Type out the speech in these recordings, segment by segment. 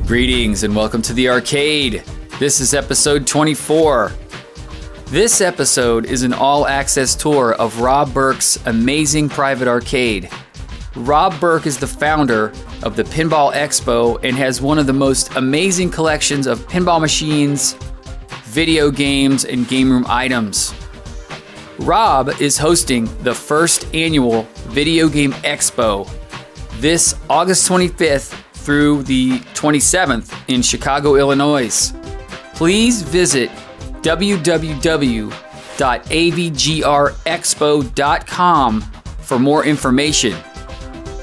Greetings and welcome to the arcade. This is episode 24. This episode is an all-access tour of Rob Berk's amazing private arcade. Rob Berk is the founder of the Pinball Expo and has one of the most amazing collections of pinball machines, video games, and game room items. Rob is hosting the first annual Video Game Expo this August 25th through the 27th in Chicago, Illinois. Please visit www.avgrexpo.com for more information.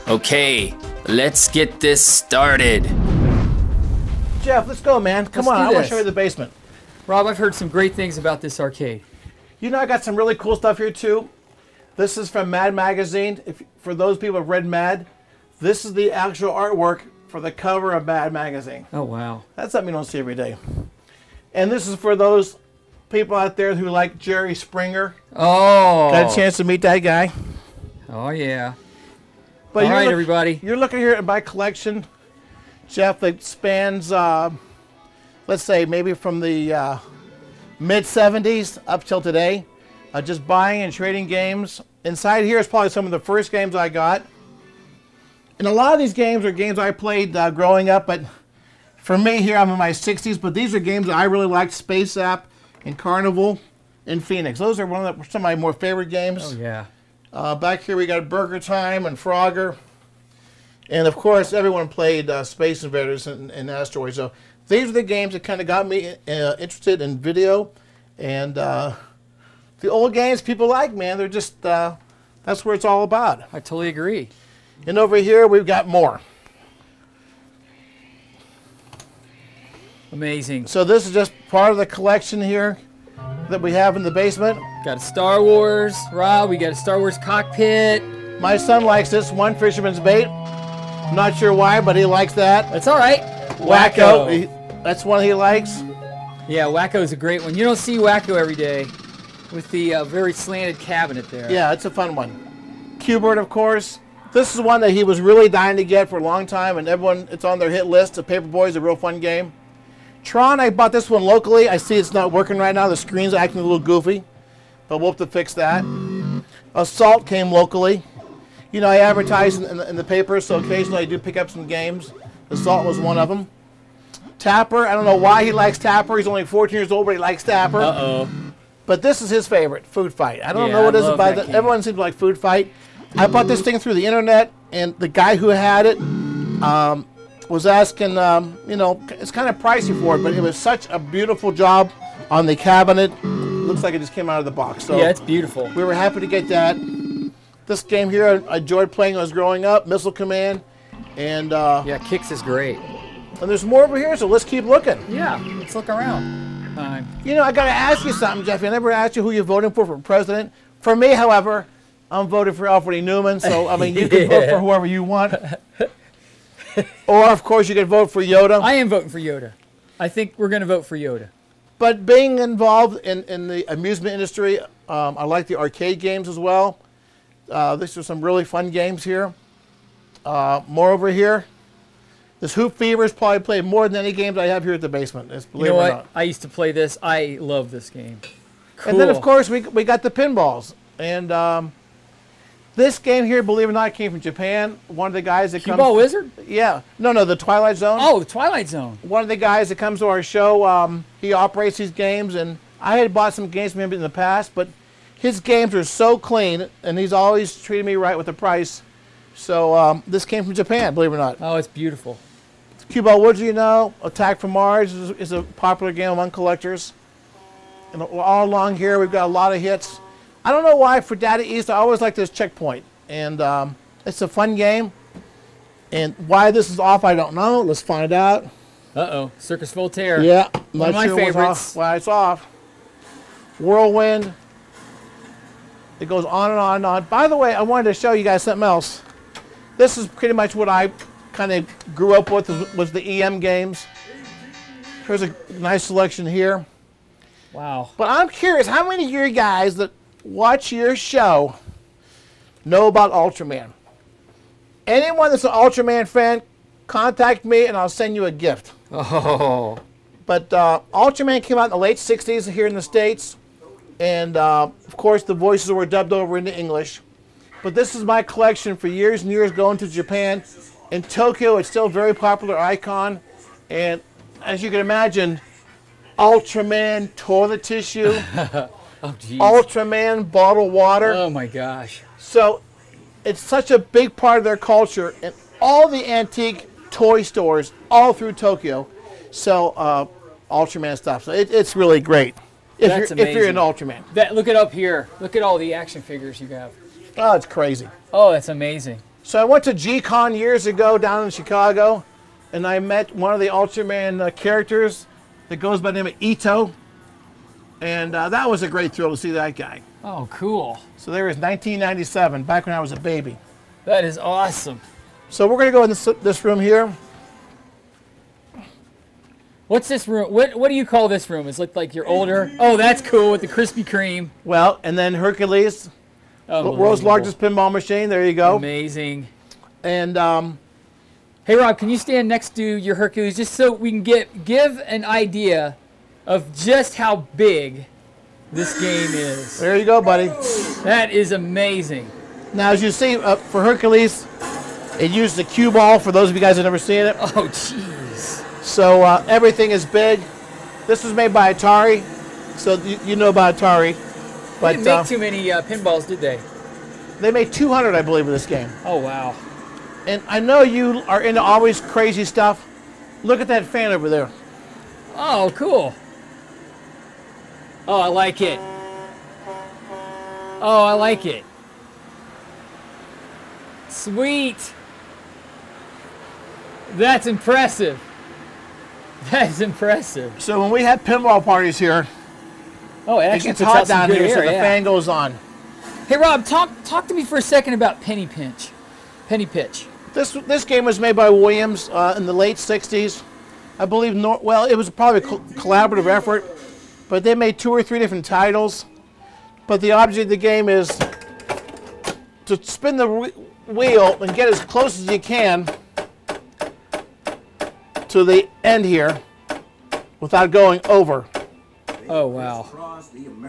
Okay, let's get this started. Jeff, let's go, man. Come on, I want to show you the basement. Rob, I've heard some great things about this arcade. You know, I got some really cool stuff here, too. This is from Mad Magazine. For those people who have read Mad, this is the actual artwork for the cover of Mad Magazine. Oh, wow. That's something you don't see every day. And this is for those people out there who like Jerry Springer. Oh. Got a chance to meet that guy. Oh, yeah. But all right, everybody. You're looking here at my collection, Jeff, that spans, let's say, maybe from the mid-'70s up till today. Just buying and trading games. Inside here is probably some of the first games I got. And a lot of these games are games I played growing up, but for me here, I'm in my 60s, but these are games that I really liked, Space App and Carnival and Phoenix. Those are some of my more favorite games. Oh, yeah. Back here we got Burger Time and Frogger. And of course, everyone played Space Invaders and Asteroids. So these are the games that kind of got me interested in video. And the old games people like, man, they're just, that's where it's all about. I totally agree. And over here, we've got more. Amazing. So this is just part of the collection here that we have in the basement. Got a Star Wars, Rob. We got a Star Wars cockpit. My son likes this one, Fisherman's Bait. I'm not sure why, but he likes that. That's all right. Wacko. That's one he likes. Yeah, Wacko is a great one. You don't see Wacko every day with the very slanted cabinet there. Yeah, it's a fun one. Q-Bird, of course. This is one that he was really dying to get for a long time, and everyone, it's on their hit list. The Paperboy is a real fun game. Tron, I bought this one locally. I see it's not working right now. The screen's acting a little goofy, but we'll have to fix that. Assault came locally. You know, I advertise in the paper, so occasionally I do pick up some games. Assault was one of them. Tapper, I don't know why he likes Tapper. He's only 14 years old, but he likes Tapper. Uh-oh. But this is his favorite, Food Fight. I don't know what it is about it. Everyone seems to like Food Fight. I bought this thing through the internet, and the guy who had it was asking, you know, it's kind of pricey for it, but it was such a beautiful job on the cabinet. Looks like it just came out of the box. So yeah, it's beautiful. We were happy to get that. This game here, I enjoyed playing when I was growing up, Missile Command. And yeah, Kix is great. And there's more over here, so let's keep looking. Yeah, let's look around. You know, I got to ask you something, Jeff. I never asked you who you're voting for president. For me, however, I'm voting for Alfred E. Newman, so, I mean, you can vote for whoever you want. Or, of course, you can vote for Yoda. I am voting for Yoda. I think we're going to vote for Yoda. But being involved in the amusement industry, I like the arcade games as well. These are some really fun games here. More over here. This Hoop Fever's probably played more than any games I have here at the basement. You know what? I used to play this. I love this game. Cool. And then, of course, we got the pinballs. And this game here, believe it or not, came from Japan. One of the guys that Pinball Wizard? Yeah. No, the Twilight Zone. Oh, the Twilight Zone. One of the guys that comes to our show, he operates these games. And I had bought some games from him in the past, but his games are so clean, and he's always treated me right with the price. So this came from Japan, believe it or not. Oh, it's beautiful. Cue Ball Woods, you know, Attack from Mars is a popular game among collectors. And all along here, we've got a lot of hits. I don't know why, for Data East, I always like this Checkpoint. And it's a fun game. And why this is off, I don't know. Let's find out. Uh-oh, Circus Voltaire. Yeah, one of my favorites. Why it's off. Whirlwind. It goes on and on and on. By the way, I wanted to show you guys something else. This is pretty much what I kind of grew up with, was the EM games. Here's a nice selection here. Wow. But I'm curious, how many of you guys that watch your show know about Ultraman? Anyone that's an Ultraman fan, contact me and I'll send you a gift. Oh. But Ultraman came out in the late 60s here in the States. And, of course, the voices were dubbed over into English. But this is my collection for years and years going to Japan. In Tokyo, it's still a very popular icon. And as you can imagine, Ultraman toilet tissue, Oh, geez. Ultraman bottled water. Oh, my gosh. So it's such a big part of their culture. And all the antique toy stores all through Tokyo sell Ultraman stuff. So it's really great if you're an Ultraman. Look it up here. Look at all the action figures you have. Oh, it's crazy. Oh, that's amazing. So I went to G-Con years ago down in Chicago, and I met one of the Ultraman characters that goes by the name of Ito. And that was a great thrill to see that guy. Oh, cool. So there was 1997, back when I was a baby. That is awesome. So we're going to go in this room here. What's this room? What do you call this room? It's like you're older. Oh, that's cool with the Krispy Kreme. Well, and then Hercules, world's largest pinball machine. There you go. Amazing. And hey, Rob, can you stand next to your Hercules just so we can give an idea of just how big this game is? there you go, buddy. That is amazing. Now, as you see, for Hercules, it used the cue ball, for those of you guys that have never seen it. Oh, jeez. So everything is big. This was made by Atari, so you know about Atari. But They didn't make too many pinballs, did they? they made 200, I believe, of this game. Oh, wow. And I know you are into always crazy stuff. Look at that fan over there. Oh, cool. Oh, I like it. Oh, I like it. Sweet. That's impressive. That's impressive. So when we have pinball parties here, Oh, it it actually gets puts hot out some down good here, air, so the yeah. fan goes on. Hey, Rob, talk to me for a second about Penny Pitch. This game was made by Williams in the late 60s. I believe, well, it was probably a collaborative effort, but they made 2 or 3 different titles. But the object of the game is to spin the wheel and get as close as you can to the end here without going over. Oh, wow.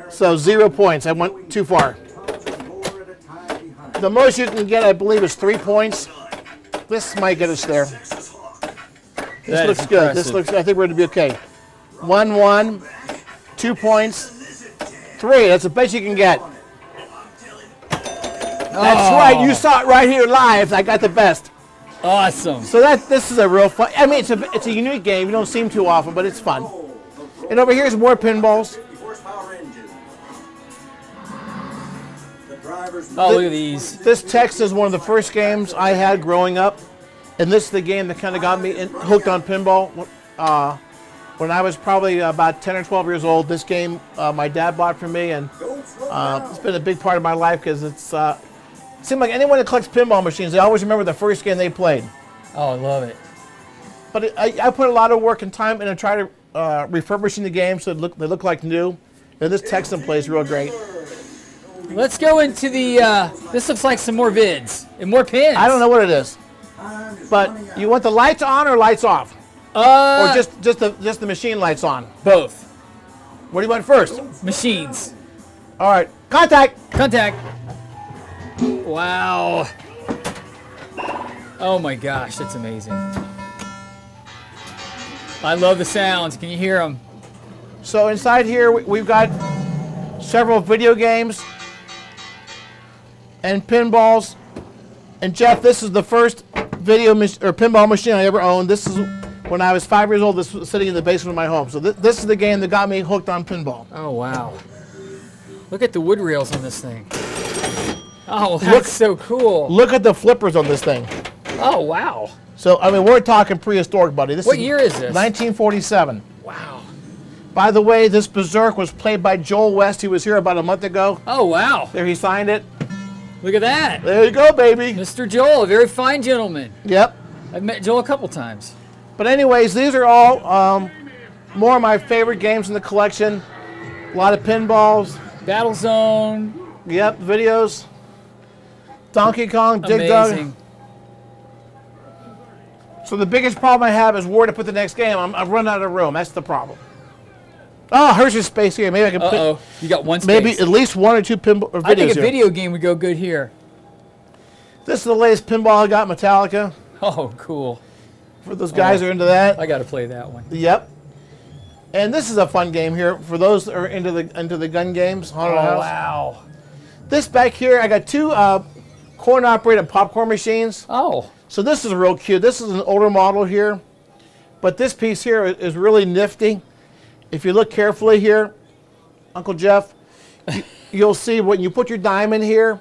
So 0 points. I went too far. The most you can get, I believe, is 3 points. This might get us there. This looks good. This looks. I think we're going to be okay. 1-1, 2 points, 3. That's the best you can get. That's right. You saw it right here live. I got the best. Awesome. So this is a real fun. I mean, it's a unique game. You don't see them too often, but it's fun. And over here's more pinballs. Oh, look at these. This text is one of the first games I had growing up, and this is the game that kind of got me hooked on pinball. When I was probably about 10 or 12 years old, this game my dad bought for me, and it's been a big part of my life because it seems like anyone that collects pinball machines, they always remember the first game they played. Oh, I love it. But I put a lot of work and time in to try to refurbishing the game so they look like new. And this Texan plays real great. Let's go into the, this looks like some more vids and more pins. I don't know what it is. But you want the lights on or lights off? Or just the machine lights on? Both. What do you want first? Machines. All right. Contact. Wow. Oh my gosh, that's amazing. I love the sounds. Can you hear them? So inside here we've got several video games and pinballs. And Jeff, this is the first pinball machine I ever owned. This is when I was 5 years old. This was sitting in the basement of my home. So this is the game that got me hooked on pinball. Oh wow! Look at the wood rails on this thing. Oh, that's so cool. Look at the flippers on this thing. Oh wow! So I mean, we're talking prehistoric, buddy. What year is this? 1947. Wow. By the way, this Berserk was played by Joel West. He was here about a month ago. Oh wow! There, he signed it. Look at that. There you go, baby. Mr. Joel, a very fine gentleman. Yep. I've met Joel a couple times. But anyways, these are all more of my favorite games in the collection. A lot of pinballs. Battle Zone. Yep, videos. Donkey Kong, Dig Dug. Amazing. So the biggest problem I have is where to put the next game. I've run out of room. That's the problem. Oh, Hershey's space here. Maybe I can put. You got one space. Maybe at least 1 or 2 pinball videos I think a here. video game would go good here. This is the latest pinball I got, Metallica. Oh, cool. For those guys who are into that. I got to play that one. Yep. And this is a fun game here for those that are into the gun games. Haunted House. Wow. This back here, I got 2 coin-operated popcorn machines. Oh. So this is real cute. This is an older model here, but this piece here is really nifty. If you look carefully here, Uncle Jeff, you'll see when you put your dime in here,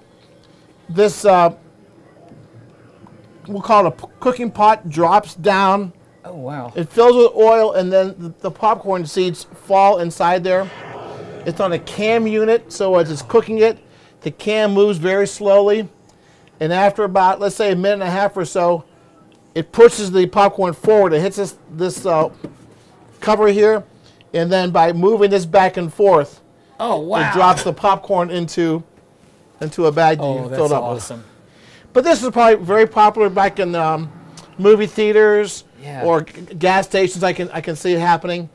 this, we'll call it a cooking pot, drops down. Oh, wow. It fills with oil, and then the popcorn seeds fall inside there. It's on a cam unit, so as it's cooking it, the cam moves very slowly. And after about, let's say, a minute and a half or so, it pushes the popcorn forward. It hits this cover here, and then by moving this back and forth, Oh, wow. it drops the popcorn into a bag that you filled up awesome. with. But this is probably very popular back in movie theaters or gas stations. I can see it happening.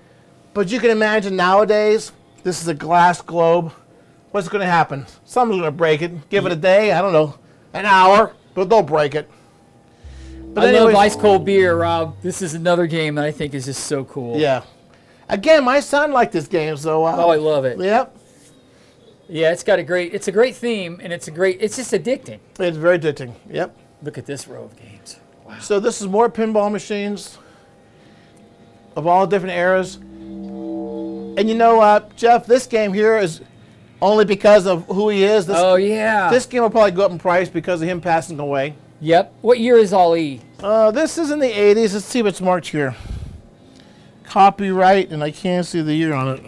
But you can imagine nowadays, this is a glass globe. What's going to happen? Someone's going to break it. Give it a day. I don't know. An hour, but they'll break it. But I anyways, love ice cold beer, Rob. This is another game that I think is just so cool. Yeah. Again, my son liked this game, so. Oh, I love it. Yep. Yeah, it's a great theme, and it's just addicting. It's very addicting. Yep. Look at this row of games. Wow. So this is more pinball machines of all different eras. And you know, Jeff, this game here is only because of who he is. Oh, yeah. This game will probably go up in price because of him passing away. Yep. What year is Ali? This is in the 80s. Let's see what's marked here. Copyright, and I can't see the year on it.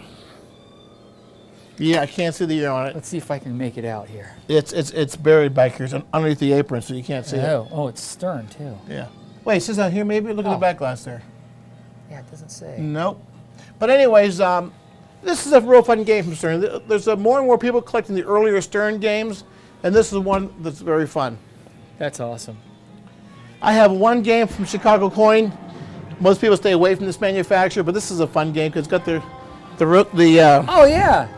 Yeah, I can't see the year on it. Let's see if I can make it out here. It's buried back here. It's underneath the apron, so you can't see it. Oh, it's stern, too. Yeah. Wait, it says out here maybe? Look at the back glass there. Yeah, it doesn't say. Nope. But anyways, this is a real fun game from Stern. There's more and more people collecting the earlier Stern games, and this is one that's very fun. That's awesome. I have one game from Chicago Coin. Most people stay away from this manufacturer, but this is a fun game because it's got the Oh, yeah.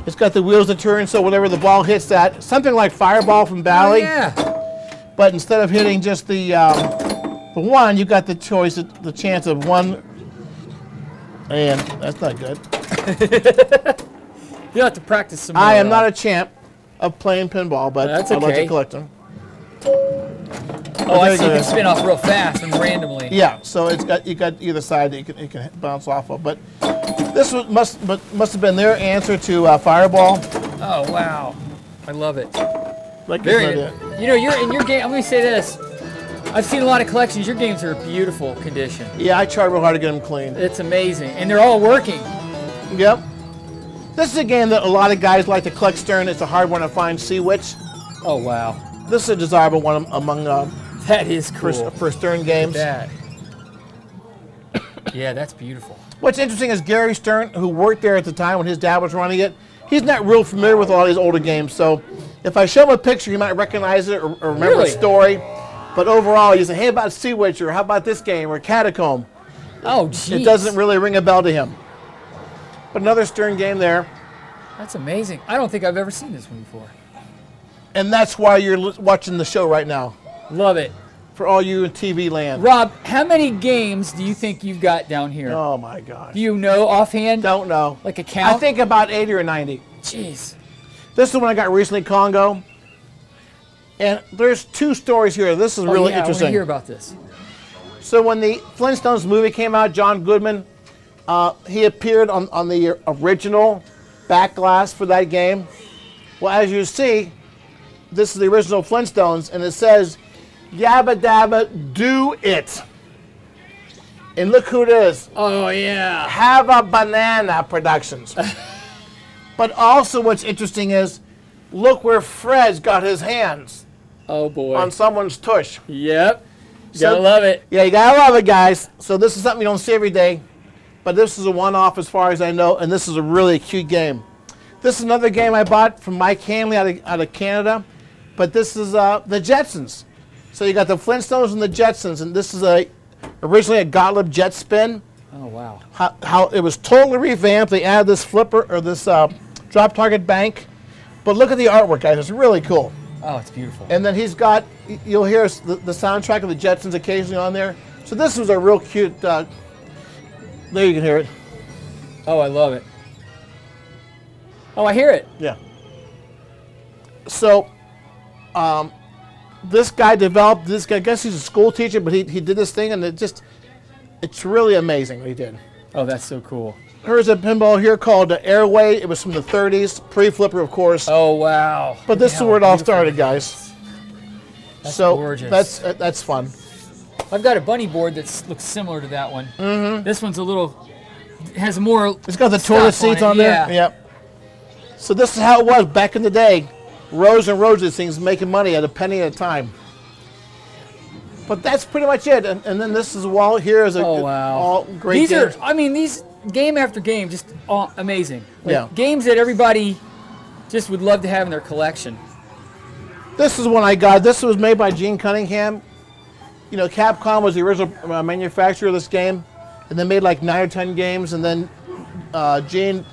It's got the wheels that turn, so whenever the ball hits that, something like Fireball from Bally. Oh, yeah. But instead of hitting just the one, you got the choice, the chance of one, and that's not good. You'll have to practice some more. I am not a champ of playing pinball, but That's I like okay. to collect them. Oh, I see. You can spin off real fast and randomly. Yeah, so you got either side that you can bounce off of, but this must have been their answer to Fireball. Oh, wow. I love it. Like Very good. You know, in your game, I'm going to say this. I've seen a lot of collections. Your games are beautiful condition. Yeah, I tried real hard to get them clean. It's amazing. And they're all working. Yep. This is a game that a lot of guys like to collect Stern. It's a hard one to find. Sea Witch. Oh, wow. This is a desirable one among that is cool. for Stern games. That. Yeah, that's beautiful. What's interesting is Gary Stern, who worked there at the time when his dad was running it, he's not real familiar with a lot of these older games. So if I show him a picture, he might recognize it or remember the story. But overall, you say, hey, about Sea Witch, or how about this game, or Catacomb. Oh, geez. It doesn't really ring a bell to him. But another Stern game there. That's amazing. I don't think I've ever seen this one before. And that's why you're watching the show right now. Love it. For all you in TV land. Rob, how many games do you think you've got down here? Oh, my gosh. Do you know offhand? Don't know. Like a count? I think about 80 or 90. Jeez. This is the one I got recently, Congo. And there's 2 stories here. This is really interesting. I want to hear about this. So when the Flintstones movie came out, John Goodman, he appeared on the original back glass for that game. Well, as you see, this is the original Flintstones, and it says, Yabba Dabba, do it. And look who it is. Oh, yeah. Have a Banana Productions. But also what's interesting is, look where Fred's got his hands. Oh, boy. On someone's tush. Yep. You gotta love it. Yeah, you gotta love it, guys. So this is something you don't see every day. but this is a one-off as far as I know, and this is a really cute game. This is another game I bought from Mike Hanley out of Canada, but this is the Jetsons. So you got the Flintstones and the Jetsons, and this is originally a Gottlieb jet spin. Oh, wow. How it was totally revamped. They added this flipper, or this drop target bank. But look at the artwork, guys. It's really cool. Oh, it's beautiful. And then he's got, you'll hear the soundtrack of the Jetsons occasionally on there. So this was a real cute, there you can hear it. Oh, I love it. Oh, I hear it. Yeah. So, this guy developed this guy. I guess he's a school teacher, but he did this thing, and it's really amazing what he did. Oh, that's so cool. Here's a pinball here called Airway. It was from the 30s, pre-flipper, of course. Oh, wow. But this is where it all started, guys. That's so gorgeous. That's fun. I've got a bunny board that looks similar to that one. Mm-hmm. This one's a little, has more. It's got the toilet seats on there. Yeah. Yep. So this is how it was back in the day. Rows and rows of these things, making money at a penny at a time. But that's pretty much it. And then this is wall here is all great these games. These game after game, just amazing. Like, yeah. Games that everybody just would love to have in their collection. This is one I got. This was made by Gene Cunningham. You know, Capcom was the original manufacturer of this game, and they made like 9 or 10 games, and then Gene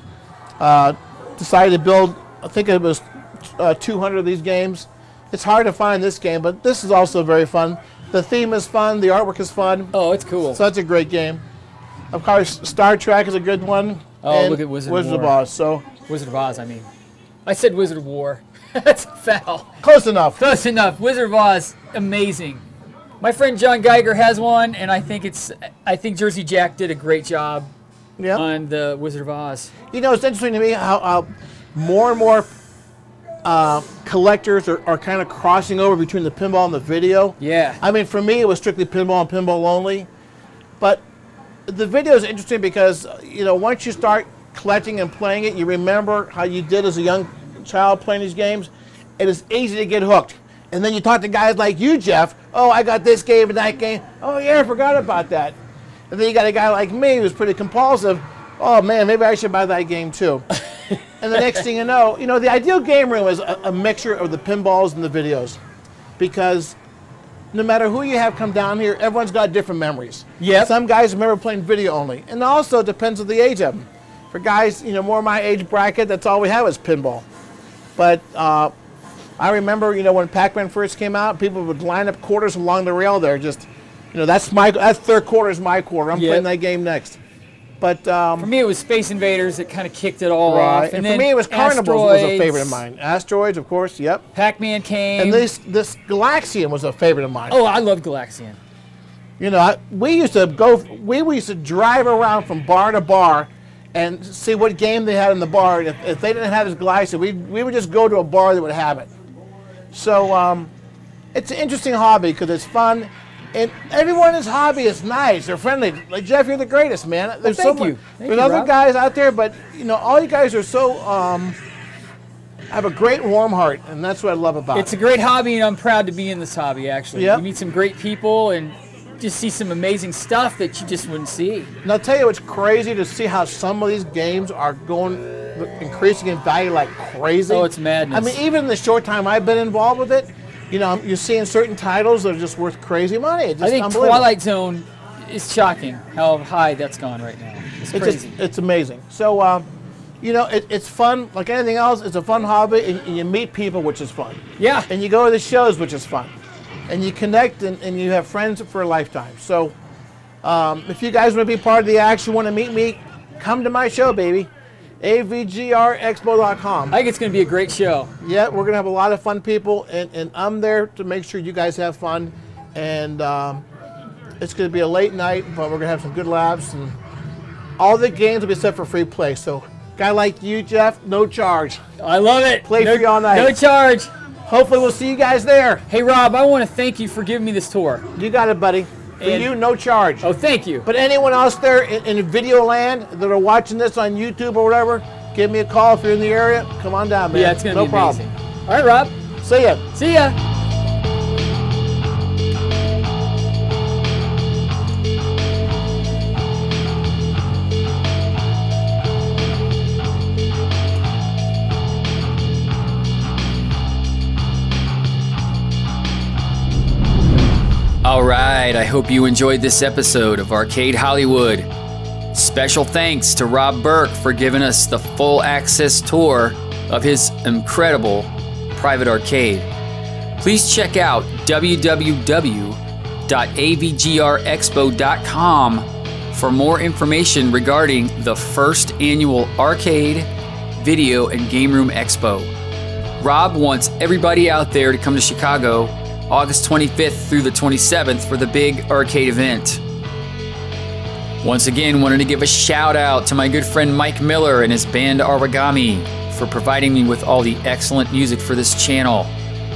decided to build, I think it was 200 of these games. It's hard to find this game, but this is also very fun. The theme is fun. The artwork is fun. Oh, it's cool. So that's a great game. Of course, Star Trek is a good one. Oh, and look at Wizard of Oz. So Wizard of Oz, I mean. I said Wizard of War. That's foul. Close enough. Close enough. Wizard of Oz, amazing. My friend John Geiger has one, and I think Jersey Jack did a great job on the Wizard of Oz. You know, it's interesting to me how more and more collectors are kind of crossing over between the pinball and the video. Yeah. I mean, for me, it was strictly pinball and pinball only. But the video is interesting because, you know, once you start collecting and playing it, you remember how you did as a young child playing these games. It is easy to get hooked. And then you talk to guys like you, Jeff. Oh, I got this game and that game. Oh, yeah, I forgot about that. And then you got a guy like me who's pretty compulsive. Oh, man, maybe I should buy that game too. And the next thing you know, the ideal game room is a mixture of the pinballs and the videos. Because no matter who you have come down here, everyone's got different memories. Yep. Some guys remember playing video only. And also it depends on the age of them. For guys, more my age bracket, that's all we have is pinball. But I remember, when Pac-Man first came out, people would line up quarters along the rail there. Just, that's third quarter is my quarter. I'm playing that game next. But for me, it was Space Invaders that kind of kicked it all right. off. And for me, it was Carnivals was a favorite of mine. Asteroids, of course, yep. Pac-Man came. And this Galaxian was a favorite of mine. Oh, I love Galaxian. We used to drive around from bar to bar and see what game they had in the bar. If they didn't have this Galaxian, we would just go to a bar that would have it. So it's an interesting hobby because it's fun. And everyone in this hobby is nice. They're friendly. Like, Jeff, you're the greatest, man. There's thank you. There's other guys out there, but, all you guys are so, have a great warm heart, and that's what I love about it. It's a great hobby, and I'm proud to be in this hobby, actually. Yep. You meet some great people and just see some amazing stuff that you just wouldn't see. And I'll tell you, it's crazy to see how some of these games are increasing in value like crazy. Oh, it's madness. I mean, even in the short time I've been involved with it, you're seeing certain titles that are just worth crazy money. It's just I think Twilight Zone is shocking how high that's gone right now. It's crazy. It's amazing. So, it's fun. Like anything else, it's a fun hobby, and you meet people, which is fun. Yeah. And you go to the shows, which is fun. And you connect, and you have friends for a lifetime. So, if you guys want to be part of the action, want to meet me, come to my show, baby. avgrexpo.com. I think it's going to be a great show. Yeah, we're going to have a lot of fun people, and I'm there to make sure you guys have fun. And it's going to be a late night, but we're going to have some good laughs. And all the games will be set for free play. So, guy like you, Jeff, no charge. I love it. Play free all night. No charge. Hopefully we'll see you guys there. Hey, Rob, I want to thank you for giving me this tour. You got it, buddy. For you, no charge. Oh, thank you. But anyone else there in video land that are watching this on YouTube or whatever, give me a call if you're in the area. Come on down, man. Yeah, it's going to be amazing. Problem. All right, Rob. See ya. See ya. right, I hope you enjoyed this episode of Arcade Hollywood. Special thanks to Rob Berk for giving us the full access tour of his incredible private arcade. Please check out www.avgrexpo.com for more information regarding the first annual Arcade, Video, and Game Room Expo. Rob wants everybody out there to come to Chicago August 25th through the 27th for the big arcade event. Once again, wanted to give a shout out to my good friend Mike Miller and his band Origami for providing me with all the excellent music for this channel.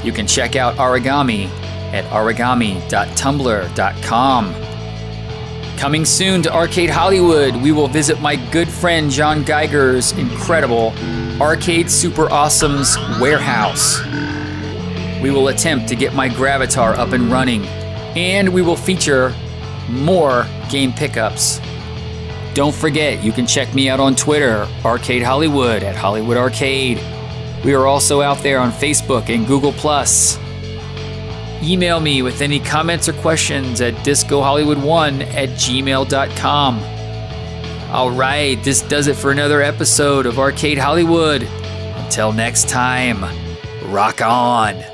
You can check out Origami at origami.tumblr.com. Coming soon to Arcade Hollywood, we will visit my good friend John Geiger's incredible Arcade Super Awesome's warehouse. We will attempt to get my Gravatar up and running, and we will feature more game pickups. Don't forget, you can check me out on Twitter, Arcade Hollywood at Hollywood Arcade. We are also out there on Facebook and Google+. Email me with any comments or questions at discohollywood1@gmail.com. All right, this does it for another episode of Arcade Hollywood. Until next time, rock on.